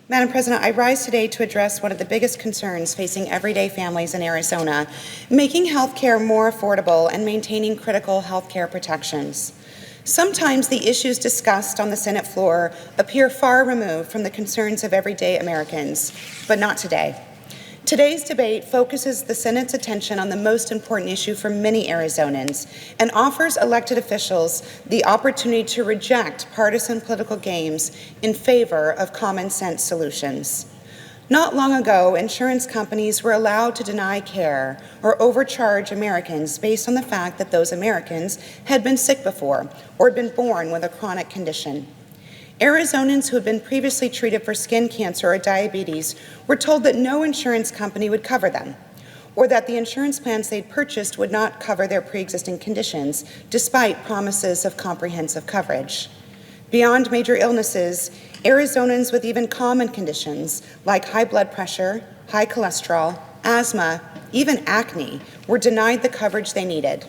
Madam President, I rise today to address one of the biggest concerns facing everyday families in Arizona, making health care more affordable and maintaining critical health care protections. Sometimes the issues discussed on the Senate floor appear far removed from the concerns of everyday Americans, but not today. Today's debate focuses the Senate's attention on the most important issue for many Arizonans and offers elected officials the opportunity to reject partisan political games in favor of common sense solutions. Not long ago, insurance companies were allowed to deny care or overcharge Americans based on the fact that those Americans had been sick before or had been born with a chronic condition. Arizonans who had been previously treated for skin cancer or diabetes were told that no insurance company would cover them, or that the insurance plans they'd purchased would not cover their pre-existing conditions, despite promises of comprehensive coverage. Beyond major illnesses, Arizonans with even common conditions like high blood pressure, high cholesterol, asthma, even acne were denied the coverage they needed.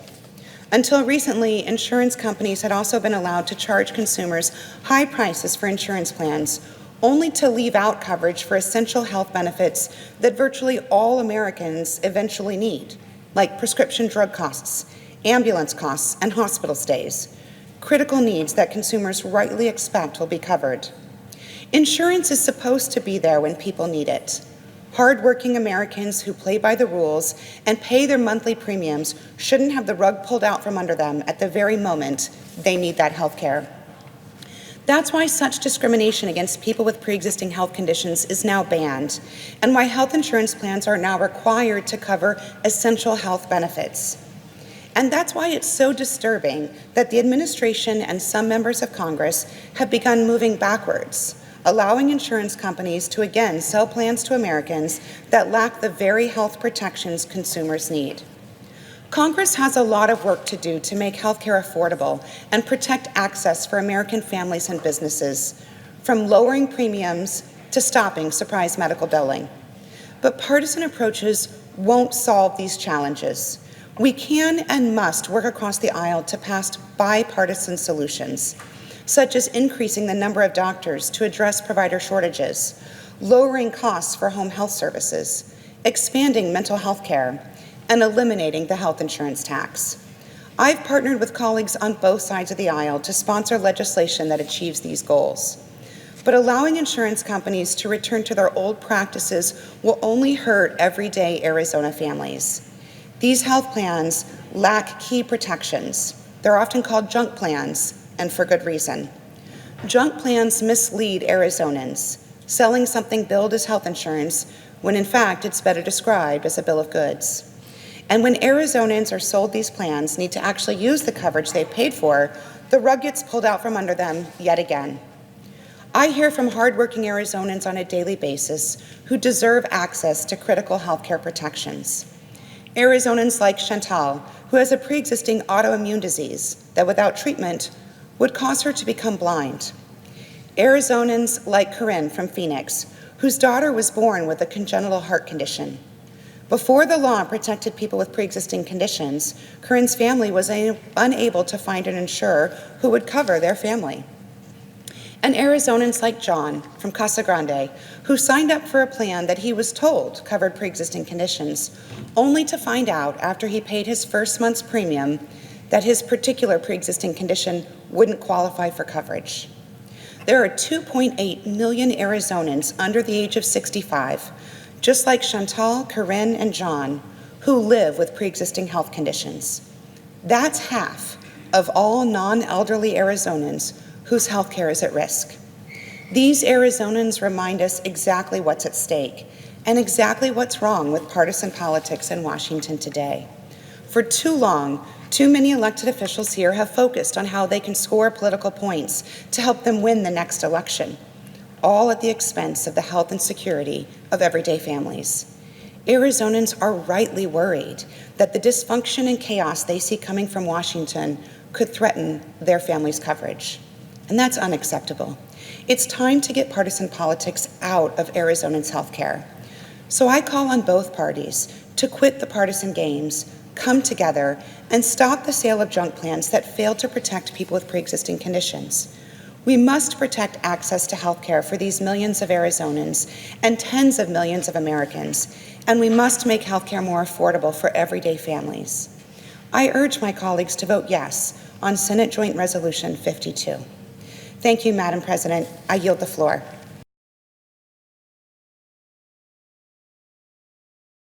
Until recently, insurance companies had also been allowed to charge consumers high prices for insurance plans, only to leave out coverage for essential health benefits that virtually all Americans eventually need, like prescription drug costs, ambulance costs, and hospital stays, critical needs that consumers rightly expect will be covered. Insurance is supposed to be there when people need it. Hard-working Americans who play by the rules and pay their monthly premiums shouldn't have the rug pulled out from under them at the very moment they need that health care. That's why such discrimination against people with pre-existing health conditions is now banned, and why health insurance plans are now required to cover essential health benefits. And that's why it's so disturbing that the administration and some members of Congress have begun moving backwards, allowing insurance companies to again sell plans to Americans that lack the very health protections consumers need. Congress has a lot of work to do to make healthcare affordable and protect access for American families and businesses, from lowering premiums to stopping surprise medical billing. But partisan approaches won't solve these challenges. We can and must work across the aisle to pass bipartisan solutions, such as increasing the number of doctors to address provider shortages, lowering costs for home health services, expanding mental health care, and eliminating the health insurance tax. I've partnered with colleagues on both sides of the aisle to sponsor legislation that achieves these goals. But allowing insurance companies to return to their old practices will only hurt everyday Arizona families. These health plans lack key protections. They're often called junk plans, and for good reason. Junk plans mislead Arizonans, selling something billed as health insurance when in fact it's better described as a bill of goods. And when Arizonans are sold these plans need to actually use the coverage they paid for, the rug gets pulled out from under them yet again. I hear from hardworking Arizonans on a daily basis who deserve access to critical healthcare protections. Arizonans like Chantal, who has a pre-existing autoimmune disease that without treatment would cause her to become blind. Arizonans like Corinne from Phoenix, whose daughter was born with a congenital heart condition. Before the law protected people with pre-existing conditions, Corinne's family was unable to find an insurer who would cover their family. And Arizonans like John from Casa Grande, who signed up for a plan that he was told covered pre-existing conditions, only to find out after he paid his first month's premium that his particular pre-existing condition wouldn't qualify for coverage. There are 2.8 million Arizonans under the age of 65, just like Chantal, Corinne, and John, who live with pre-existing health conditions. That's half of all non-elderly Arizonans whose health care is at risk. These Arizonans remind us exactly what's at stake and exactly what's wrong with partisan politics in Washington today. For too long, too many elected officials here have focused on how they can score political points to help them win the next election, all at the expense of the health and security of everyday families. Arizonans are rightly worried that the dysfunction and chaos they see coming from Washington could threaten their family's coverage. And that's unacceptable. It's time to get partisan politics out of Arizonans' health care. So I call on both parties to quit the partisan games, come together, and stop the sale of junk plans that fail to protect people with pre-existing conditions. We must protect access to health care for these millions of Arizonans and tens of millions of Americans, and we must make health care more affordable for everyday families. I urge my colleagues to vote yes on Senate Joint Resolution 52. Thank you, Madam President. I yield the floor.